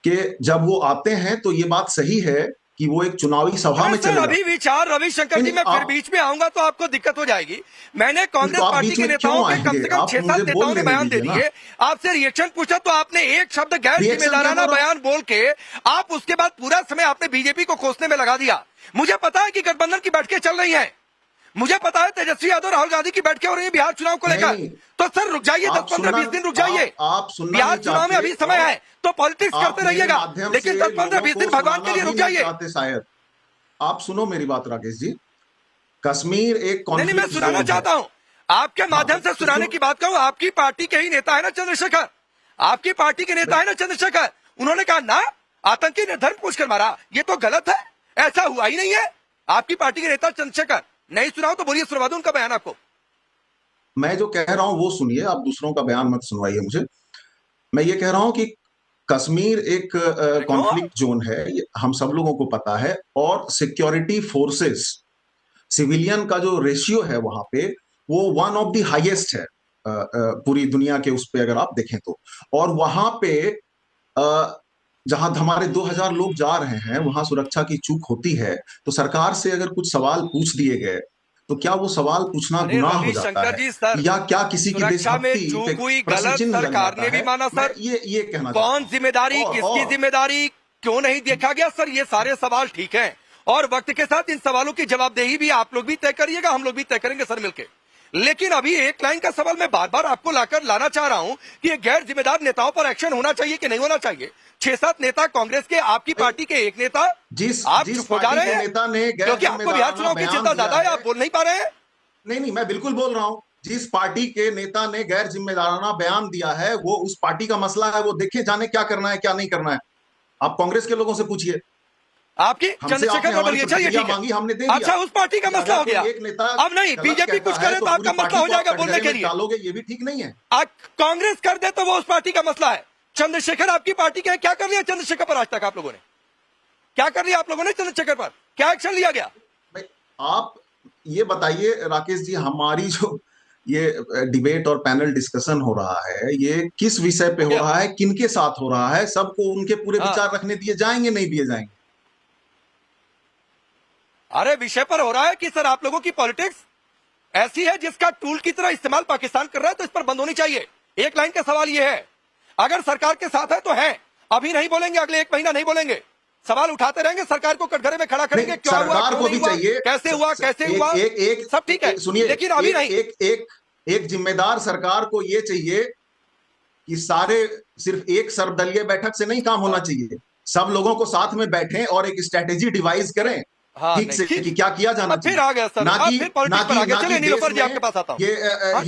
कि जब वो आते हैं तो ये बात सही है कि वो एक चुनावी सभा में चले अभी विचार रविशंकर जी, मैं फिर बीच में आऊंगा तो आपको दिक्कत हो जाएगी। मैंने कांग्रेस पार्टी के नेताओं के कम से कम 6-7 नेताओं ने बयान दे दिए, आपसे रिएक्शन पूछा तो आपने एक शब्द गैर जिम्मेदाराना बयान बोल के आप उसके बाद पूरा समय आपने बीजेपी को कोसने में लगा दिया। मुझे पता है कि गठबंधन की बैठकें चल रही हैं, मुझे पता है तेजस्वी यादव राहुल गांधी की बैठकें हो रही है बिहार चुनाव को लेकर, तो सर रुक जाइए, 10-15-20 दिन रुक जाइए। बिहार चुनाव में अभी समय है तो पॉलिटिक्स करते रहिएगा, लेकिन 10-15-20 दिन भगवान के लिए रुक जाइए। शायद आप सुनो मेरी बात राकेश जी, कश्मीर एक नहीं, मैं सुनाना चाहता हूं, आपके माध्यम से सुनाने की बात कहूं। आपकी पार्टी के ही नेता है ना चंद्रशेखर, आपकी पार्टी के नेता है ना चंद्रशेखर, उन्होंने कहा ना आतंकी ने धर्म पूछकर मारा, ये तो गलत है, ऐसा हुआ ही नहीं है। आपकी पार्टी के नेता चंद्रशेखर, नहीं सुनाओ तो बोलिए, सुनवा दूं उनका बयान आपको। मैं जो कह रहा हूं वो सुनिए, आप दूसरों का बयान मत सुनवाइए मुझे। मैं ये कह रहा हूं कि कश्मीर एक कॉन्फ्लिक्ट जोन है, ये हम सब लोगों को पता है, और सिक्योरिटी फोर्सेस सिविलियन का जो रेशियो है वहां पे वो वन ऑफ द हाईएस्ट है पूरी दुनिया के उस पे अगर आप देखें तो। और वहां पे जहां हमारे 2000 लोग जा रहे हैं वहां सुरक्षा की चूक होती है, तो सरकार से अगर कुछ सवाल पूछ दिए गए तो क्या वो सवाल पूछना गुनाह हो जाता है, या क्या किसी की देशभक्ति चूक हुई, गलत सरकार ने भी माना सर, ये कहना कौन जिम्मेदारी, किसकी जिम्मेदारी, क्यों नहीं देखा गया सर, ये सारे सवाल ठीक हैं और वक्त के साथ इन सवालों की जवाबदेही भी आप लोग भी तय करिएगा, हम लोग भी तय करेंगे सर मिलके। लेकिन अभी एक लाइन का सवाल मैं बार बार आपको लाना चाह रहा हूं कि ये गैर जिम्मेदार नेताओं पर एक्शन होना चाहिए कि नहीं होना चाहिए। 6-7 नेता कांग्रेस के, आपकी पार्टी के एक नेता, आप चुप हो जा रहे हैं क्योंकि आपको बिहार चुनाव की चिंता ज्यादा है, आप बोल नहीं पा रहे हैं। नहीं, मैं बिल्कुल बोल रहा हूं, जिस पार्टी के नेता ने गैर जिम्मेदाराना बयान दिया है वो उस पार्टी का मसला है, वो देखे जाने क्या करना है क्या नहीं करना है। आप कांग्रेस के लोगों से पूछिए, आपकी चंद्रशेखर को बोलिए, चलिए ठीक है, हमने दे अच्छा उस पार्टी का मसला हो गया, अब नहीं बीजेपी कुछ करे तो आपका मसला हो जाएगा बोलने के लिए, डालोगे, ये भी ठीक नहीं है। कांग्रेस कर दे तो वो उस पार्टी का मसला है। चंद्रशेखर आपकी पार्टी के, क्या कर लिया चंद्रशेखर पर आज तक आप लोगों ने, क्या कर लिया आप लोगों ने चंद्रशेखर पर, क्या एक्शन लिया गया? आप ये बताइए राकेश जी, हमारी जो ये डिबेट और पैनल डिस्कशन हो रहा है ये किस विषय पे हो रहा है, किनके साथ हो रहा है, सबको उनके पूरे विचार रखने दिए जाएंगे नहीं दिए जाएंगे? अरे विषय पर हो रहा है कि सर आप लोगों की पॉलिटिक्स ऐसी है जिसका टूल की तरह इस्तेमाल पाकिस्तान कर रहा है, तो इस पर बंद होनी चाहिए। एक लाइन का सवाल यह है, अगर सरकार के साथ है तो है, अभी नहीं बोलेंगे, अगले 1 महीना नहीं बोलेंगे, सवाल उठाते रहेंगे, सरकार को कटघरे में खड़ा करेंगे, क्या हुआ, सरकार को भी चाहिए, कैसे हुआ, सब ठीक है, सुनिए, लेकिन अभी नहीं। एक जिम्मेदार सरकार को ये चाहिए कि सारे सिर्फ एक सर्वदलीय बैठक से नहीं काम होना चाहिए, सब लोगों को साथ में बैठें और एक स्ट्रेटेजी डिवाइस करें ठीक से कि क्या किया जाना चाहिए। फिर आ गया सर, फिर पॉलिटिक्स पर आ गया। चलिए नीलोफर जी आपके पास आता हूं। ये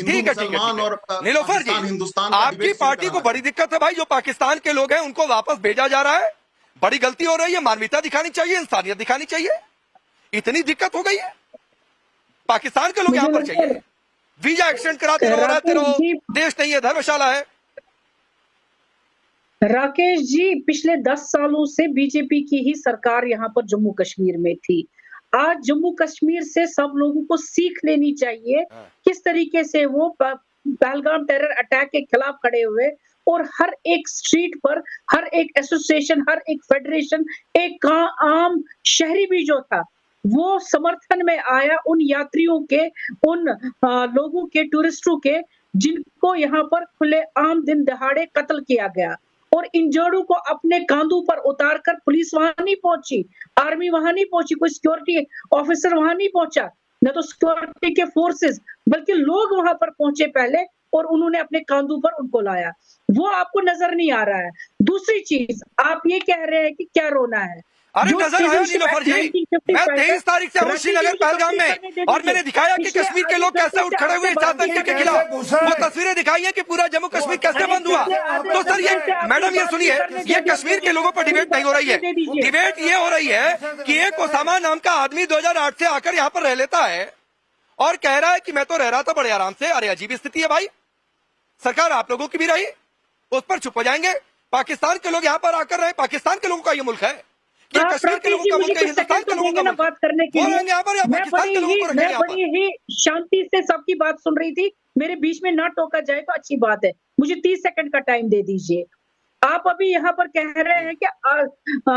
ठीक है नीलोफर जी, हिंदुस्तान आपकी पार्टी को बड़ी दिक्कत है भाई, जो पाकिस्तान के लोग हैं उनको वापस भेजा जा रहा है, बड़ी गलती हो रही है, मानवीयता दिखानी चाहिए, इंसानियत दिखानी चाहिए, इतनी दिक्कत हो गई है, पाकिस्तान के लोग यहाँ पर चाहिए, वीजा एक्सटेंड कराते रहो, देश नहीं है धर्मशाला है। राकेश जी, पिछले 10 सालों से बीजेपी की ही सरकार यहाँ पर जम्मू कश्मीर में थी। आज जम्मू कश्मीर से सब लोगों को सीख लेनी चाहिए किस तरीके से वो पहलगाम टेरर अटैक के खिलाफ खड़े हुए, और हर एक स्ट्रीट पर, हर एक एसोसिएशन, हर एक फेडरेशन, एक आम शहरी भी जो था वो समर्थन में आया उन यात्रियों के, उन लोगों के, टूरिस्टों के, जिनको यहाँ पर खुलेआम दिन दहाड़े कत्ल किया गया, और इंजर्डों को अपने कांधों पर उतारकर पुलिस वहां नहीं पहुंची, आर्मी वहां नहीं पहुंची, कोई सिक्योरिटी ऑफिसर वहां नहीं पहुंचा, न तो सिक्योरिटी के फोर्सेस, बल्कि लोग वहां पर पहुंचे पहले और उन्होंने अपने कांधों पर उनको लाया। वो आपको नजर नहीं आ रहा है। दूसरी चीज, आप ये कह रहे हैं कि क्या रोना है। अरे नजर आया नीलोफर जी, मैं 23 तारीख से हूँ श्रीनगर पहलगाम में, और मैंने दिखाया कि कश्मीर के लोग कैसे उठ खड़े हुए शासन के खिलाफ। वो तस्वीरें दिखाई है कि पूरा जम्मू कश्मीर कैसे बंद हुआ। तो सर ये मैडम ये सुनिए, ये कश्मीर के लोगों पर डिबेट नहीं हो रही है। डिबेट ये हो रही है कि एक ओसामा नाम का आदमी 2008 से आकर यहाँ पर रह लेता है और कह रहा है कि मैं तो रह रहा था बड़े आराम से। अरे अजीब स्थिति है भाई, सरकार आप लोगों की भी रही, उस पर चुप हो जाएंगे। पाकिस्तान के लोग यहाँ पर आकर रहे, पाकिस्तान के लोगों का ये मुल्क है, ये कश्मीर के लोगों का मुल्क है, हिंदुस्तान के लोगों का बात करने के लिए यहाँ पर, या पाकिस्तान के लोगों को रखेंगे यहाँ पर। बड़ी ही शांति से सबकी बात सुन रही थी, मेरे बीच में ना टोका जाए तो अच्छी बात है। मुझे 30 सेकंड का टाइम दे दीजिए। आप अभी यहाँ पर कह रहे हैं कि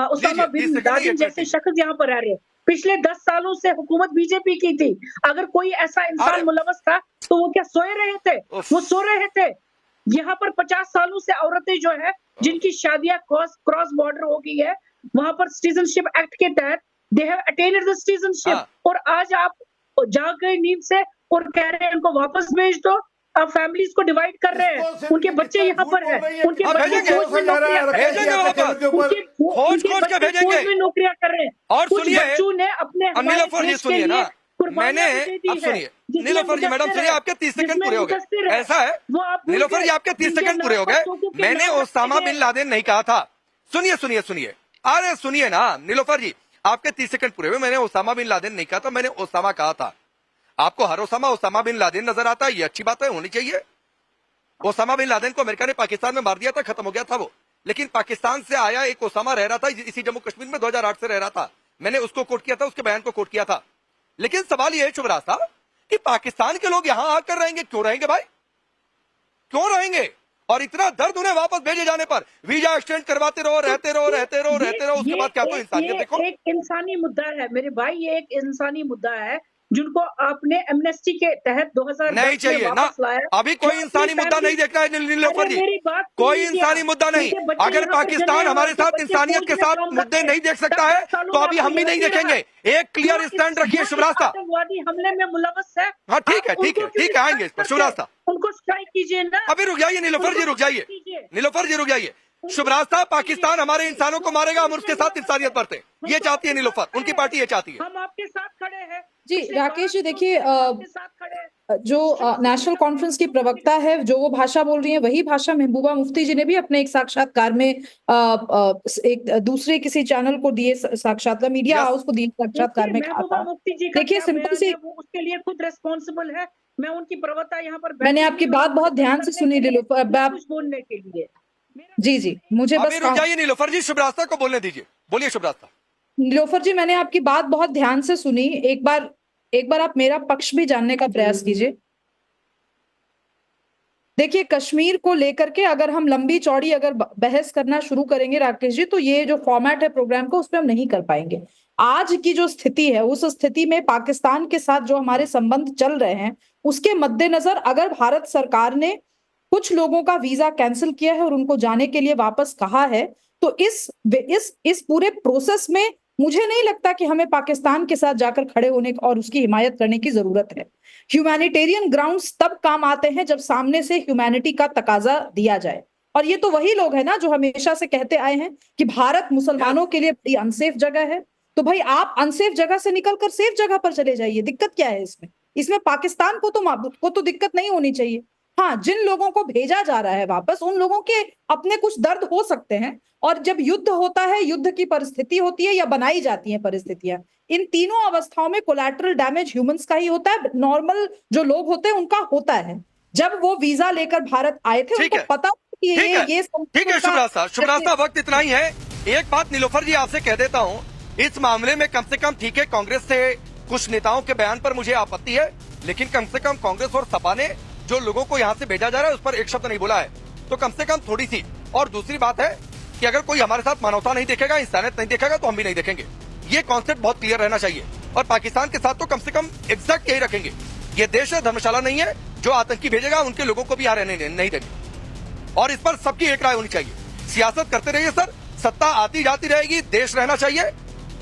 उसामा बिन लादेन जैसे शख्स यहाँ पर रह रहे हैं। पिछले 10 सालों से हुकूमत बीजेपी की थी। अगर कोई ऐसा इंसान मुलवस था तो वो क्या सोए रहे थे? वो सो रहे थे। यहाँ पर 50 सालों से औरतें जो है, जिनकी शादियां क्रॉस बॉर्डर हो गई है, वहां पर सिटीजनशिप एक्ट के तहत they have attend the citizenship, और आज आप जाग गए नींद से और कह रहे हैं उनको वापस भेज दो। आप फैमिलीज को डिवाइड कर रहे हैं, उनके बच्चे यहाँ पर हैं, उनके बच्चे फौज में नौकरियां कर रहे हैं। और सुनिए बच्चों ने अपने नीलोफर जी सुनिए ना, मैंने अब सुनिए नीलोफर जी, मैडम सुनिए, आपके 30 सेकंड पूरे हो गए। ऐसा है नीलोफर जी, आपके 30 सेकंड पूरे हो गए। मैंने ओसामा बिन लादेन नहीं कहा था। सुनिए सुनिए सुनिए, अरे सुनिए ना नीलोफर जी, आपके 30 सेकंड पूरे हुए। मैंने ओसामा बिन लादेन नहीं कहा था, मैंने ओसामा कहा था। आपको हर ओसामा बिन लादेन नजर आता है, ये अच्छी बात है, होनी चाहिए। ओसामा बिन लादेन को अमेरिका ने पाकिस्तान में मार दिया था, खत्म हो गया था वो। लेकिन पाकिस्तान से आया एक ओसामा रह रहा था इसी जम्मू कश्मीर में, 2008 से रह रहा था। मैंने उसको कोट किया था, उसके बयान को कोट किया था। लेकिन सवाल ये है शुभराज साहब कि पाकिस्तान के लोग यहां आकर रहेंगे, क्यों रहेंगे भाई, क्यों रहेंगे? और इतना दर्द उन्हें वापस भेजे जाने पर वीजा एक्सटेंड करवाते रहो, रहते रहो, उसके बाद क्या तो इंसानियत देखो। एक इंसानी मुद्दा है मेरे भाई, ये एक इंसानी मुद्दा है जिनको आपने एमनेस्टी के तहत 2010 नहीं चाहिए ना, अभी कोई इंसानी मुद्दा नहीं देखना है नीलोफर जी, कोई इंसानी मुद्दा नहीं। अगर पाकिस्तान हमारे साथ इंसानियत के साथ मुद्दे नहीं देख सकता है तो अभी हम भी नहीं देखेंगे। एक क्लियर स्टैंड रखिए शुभराज साहब। आतंकवादी हमले में मुलव्वस है। हाँ ठीक है आएंगे इस पर शुभराज साहब। उनको स्ट्राइक कीजिए ना। अभी रुक जाइए नीलोफर जी, रुक जाइए नीलोफर जी, रुक जाइए। शुभराज साहब, पाकिस्तान हमारे इंसानों को मारेगा, हम उसके साथ इंसानियत बरते, ये चाहती है नीलोफर, उनकी पार्टी ये चाहती है। हम आपके साथ खड़े हैं जी। राकेश जी देखिए, जो नेशनल कॉन्फ्रेंस की प्रवक्ता है, जो वो भाषा बोल रही है, वही भाषा महबूबा मुफ्ती जी ने भी अपने एक साक्षात्कार में एक दूसरे किसी चैनल को दिए साक्षात्कार, मीडिया हाउस को दिए साक्षात्कार में कहा था। देखिए सिंपल सी, उसके लिए खुद रिस्पॉन्सिबल है। मैं उनकी प्रवक्ता यहाँ पर, मैंने आपकी बात बहुत ध्यान से सुनी नीलोफर, बोलने के लिए। जी मुझे बस रुक जाइए नीलोफर जी, शुभराज को बोलने दीजिए, बोलिए शुभराज। नीलोफर जी, मैंने आपकी बात बहुत ध्यान से सुनी। एक बार आप मेरा पक्ष भी जानने का प्रयास कीजिए। देखिए, कश्मीर को लेकर के अगर हम लंबी चौड़ी अगर बहस करना शुरू करेंगे राकेश जी, तो ये जो फॉर्मेट है प्रोग्राम का, उस पर हम नहीं कर पाएंगे। आज की जो स्थिति है, उस स्थिति में पाकिस्तान के साथ जो हमारे संबंध चल रहे हैं, उसके मद्देनजर अगर भारत सरकार ने कुछ लोगों का वीजा कैंसिल किया है और उनको जाने के लिए वापस कहा है, तो इस पूरे प्रोसेस में मुझे नहीं लगता कि हमें पाकिस्तान के साथ जाकर खड़े होने और उसकी हिमायत करने की जरूरत है। ह्यूमैनिटेरियन ग्राउंड्स तब काम आते हैं जब सामने से ह्यूमैनिटी का तकाजा दिया जाए। और ये तो वही लोग हैं ना जो हमेशा से कहते आए हैं कि भारत मुसलमानों के लिए बड़ी अनसेफ जगह है। तो भाई आप अनसेफ जगह से निकलकर सेफ जगह पर चले जाइए, दिक्कत क्या है इसमें पाकिस्तान को तो दिक्कत नहीं होनी चाहिए। हाँ, जिन लोगों को भेजा जा रहा है वापस, उन लोगों के अपने कुछ दर्द हो सकते हैं, और जब युद्ध होता है, युद्ध की परिस्थिति होती है या बनाई जाती है परिस्थितियां, इन तीनों अवस्थाओं में कोलैटरल डैमेज ह्यूमंस का ही होता है, नॉर्मल जो लोग होते हैं उनका होता है। जब वो वीजा लेकर भारत आए थे, उनको पता कि ये ठीक है शुभराज साहब, वक्त इतना ही है। एक बात नीलोफर जी आपसे कह देता हूँ, इस मामले में कम से कम ठीक है, कांग्रेस से कुछ नेताओं के बयान पर मुझे आपत्ति है, लेकिन कम से कम कांग्रेस और सपा ने जो लोगों को यहाँ से भेजा जा रहा है उस पर एक शब्द नहीं बोला है, तो कम से कम थोड़ी सी। और दूसरी बात है कि अगर कोई हमारे साथ मानवता नहीं देखेगा, इंसानियत नहीं देखेगा, तो हम भी नहीं देखेंगे। ये कॉन्सेप्ट बहुत क्लियर रहना चाहिए। और पाकिस्तान के साथ तो कम से कम एग्जैक्ट यही रखेंगे। ये देश है, धर्मशाला नहीं है। जो आतंकी भेजेगा उनके लोगों को भी यहाँ रहने नहीं देंगे। और इस पर सबकी एक राय होनी चाहिए। सियासत करते रहिए सर, सत्ता आती जाती रहेगी, देश रहना चाहिए।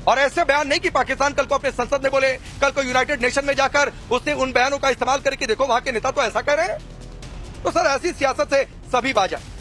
और ऐसे बयान नहीं कि पाकिस्तान कल को अपने संसद में बोले, कल को यूनाइटेड नेशन में जाकर उसने उन बयानों का इस्तेमाल करके देखो वहां के नेता तो ऐसा कह रहे हैं। तो सर ऐसी सियासत से सभी बाज आए।